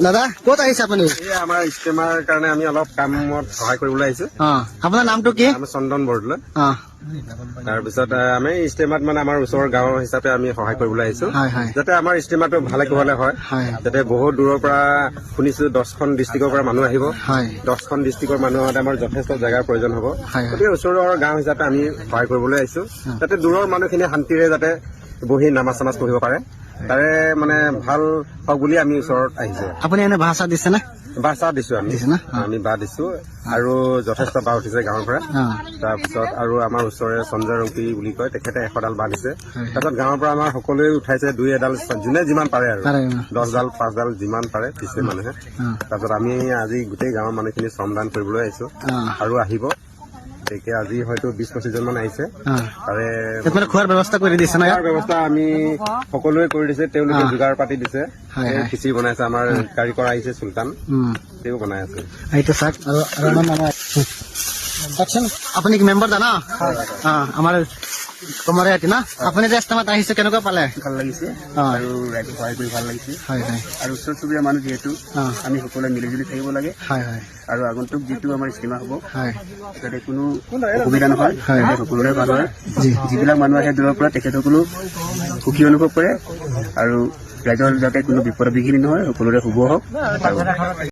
দাদা ক'ত আহিছে আপুনি? আমাৰ ইষ্টেমাৰ কাৰণে আমি অলপ কামত সহায় কৰিবলৈ আহিছো। আপোনাৰ নামটো কি? আমি চন্দন বৰদলৈ। তাৰপিছত আমি ইষ্টেমাত মানে আমাৰ ওচৰৰ গাঁও হিচাপে আমি সহায় কৰিবলৈ আহিছো, যাতে আমাৰ ইষ্টেমাটো ভালে কুশলে হয়। যাতে বহুত দূৰৰ পৰা শুনিছো 10খন ডিষ্ট্ৰিক্টৰ পৰা মানুহ আহিব। 10খন ডিষ্ট্ৰিক্টৰ মানুহ হওঁতে আমাৰ যথেষ্ট জেগাৰ প্ৰয়োজন হ'ব। গতিকে ওচৰৰ গাঁও হিচাপে আমি সহায় কৰিবলৈ আহিছো, যাতে দূৰৰ মানুহখিনি শান্তিৰে যাতে বহি নামাজ চামাজ পঢ়িব পাৰে, তাৰে মানে ভাল হওক বুলি আমি ওচৰত আহিছো। আপুনি এনে ভাষা দিছে নে? বাঁহ দিছো আমি বাঁহ দিছো আৰু যথেষ্ট বাঁহ উঠিছে গাঁৱৰ পৰা। তাৰপিছত আৰু আমাৰ ওচৰৰে সঞ্জয় ৰংপি বুলি কয়, তেখেতে 100ডাল বাঁহ দিছে। তাৰপিছত গাঁৱৰ পৰা আমাৰ সকলোৱে উঠাইছে 2-এডাল, যোনে যিমান পাৰে আৰু 10ডাল 5ডাল যিমান পাৰে দিছে মানুহে। তাৰপিছত আমি আজি গোটেই গাঁৱৰ মানুহখিনি শ্ৰমদান কৰিবলৈ আহিছো আৰু আহিব। গতিকে আজি হয়তো 20-25 জন মান আহিছে। তাৰে খোৱাৰ ব্যৱস্থা কৰি দিছে না? খোৱাৰ ব্যৱস্থা আমি সকলোৱে কৰি দিছে, তেওঁলোকে যোগাৰ পাতি দিছে। খিচিৰি বনাইছে, আমাৰ কাৰিকৰ আহিছে চুলতান, তেওঁ বনাই আছে। এইটো চাওক আপুনি কি মেম্বাৰ জানা? আমাৰ কমৰে না আপুনি যে ইষ্টেমাত আহিছে, কেনেকুৱা পালে? ভাল লাগিছে আৰু ৰাইজক সহায় কৰি ভাল লাগিছে। আৰু ওচৰ চুবুৰীয়া মানুহ যিহেতু আমি সকলোৱে মিলিজুলি থাকিব লাগে। আৰু আগন্তুক যিটো আমাৰ ইষ্টেমা হ'ব যাতে কোনো অসুবিধা নহয়, সকলোৰে ভাল হয়। যিবিলাক মানুহ আহে দূৰৰ পৰা তেখেতসকলো সুখী অনুভৱ কৰে আৰু ৰাইজৰ যাতে কোনো বিপদ বিঘিনি নহয়, সকলোৰে শুভ হওক।